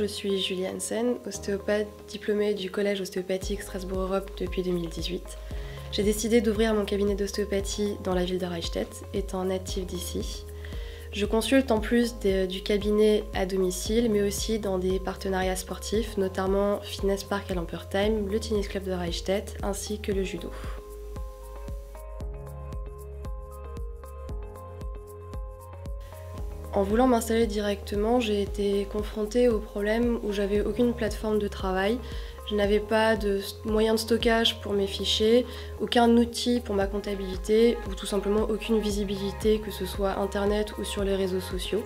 je suis Julie Hansen, ostéopathe diplômée du Collège ostéopathique Strasbourg-Europe depuis 2018. J'ai décidé d'ouvrir mon cabinet d'ostéopathie dans la ville de Reichstätt, étant native d'ici. Je consulte en plus du cabinet à domicile, mais aussi dans des partenariats sportifs, notamment Fitness Park à Lampertheim, le Tennis Club de Reichstätt, ainsi que le judo. En voulant m'installer directement, j'ai été confrontée au problème où j'avais aucune plateforme de travail. Je n'avais pas de moyen de stockage pour mes fichiers, aucun outil pour ma comptabilité ou tout simplement aucune visibilité, que ce soit internet ou sur les réseaux sociaux.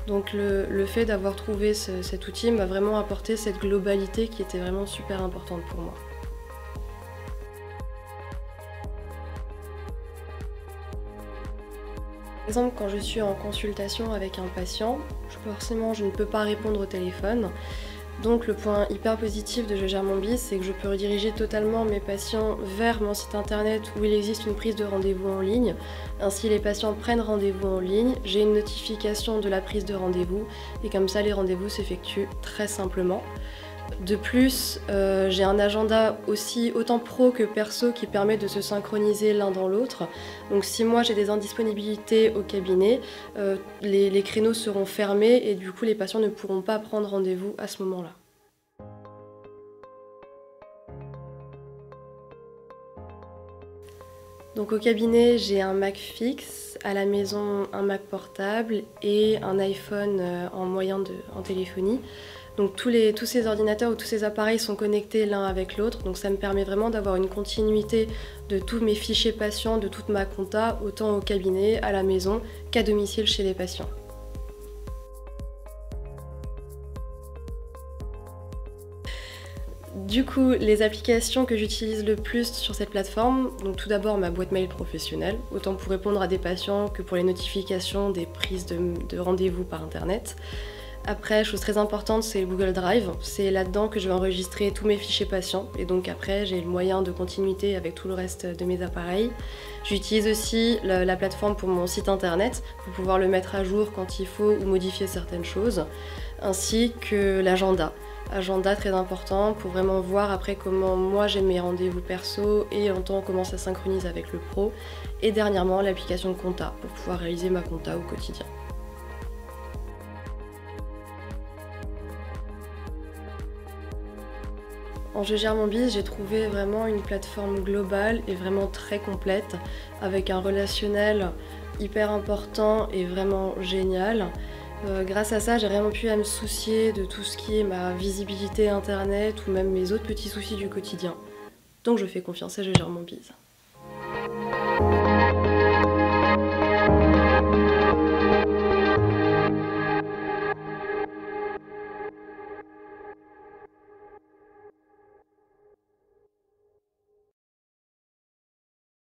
Donc le fait d'avoir trouvé cet outil m'a vraiment apporté cette globalité qui était vraiment super importante pour moi. Par exemple, quand je suis en consultation avec un patient, forcément je ne peux pas répondre au téléphone. Donc le point hyper positif de Je gère mon biz, c'est que je peux rediriger totalement mes patients vers mon site internet où il existe une prise de rendez-vous en ligne. Ainsi les patients prennent rendez-vous en ligne, j'ai une notification de la prise de rendez-vous et comme ça les rendez-vous s'effectuent très simplement. De plus, j'ai un agenda aussi autant pro que perso qui permet de se synchroniser l'un dans l'autre. Donc si moi j'ai des indisponibilités au cabinet, les créneaux seront fermés et du coup les patients ne pourront pas prendre rendez-vous à ce moment-là. Donc au cabinet, j'ai un Mac fixe, à la maison un Mac portable et un iPhone en téléphonie. Donc tous ces ordinateurs ou tous ces appareils sont connectés l'un avec l'autre, donc ça me permet vraiment d'avoir une continuité de tous mes fichiers patients, de toute ma compta, autant au cabinet, à la maison qu'à domicile chez les patients. Du coup, les applications que j'utilise le plus sur cette plateforme, donc tout d'abord ma boîte mail professionnelle, autant pour répondre à des patients que pour les notifications des prises de rendez-vous par internet. Après, chose très importante, c'est le Google Drive. C'est là-dedans que je vais enregistrer tous mes fichiers patients et donc après j'ai le moyen de continuité avec tout le reste de mes appareils. J'utilise aussi la plateforme pour mon site internet pour pouvoir le mettre à jour quand il faut ou modifier certaines choses, ainsi que l'agenda. Agenda très important pour vraiment voir après comment moi j'ai mes rendez-vous perso et en temps comment ça synchronise avec le pro. Et dernièrement l'application de compta pour pouvoir réaliser ma compta au quotidien. En Je gère mon biz, j'ai trouvé vraiment une plateforme globale et vraiment très complète, avec un relationnel hyper important et vraiment génial. Grâce à ça, j'ai vraiment pu me soucier de tout ce qui est ma visibilité internet ou même mes autres petits soucis du quotidien. Donc je fais confiance à Je gère mon biz.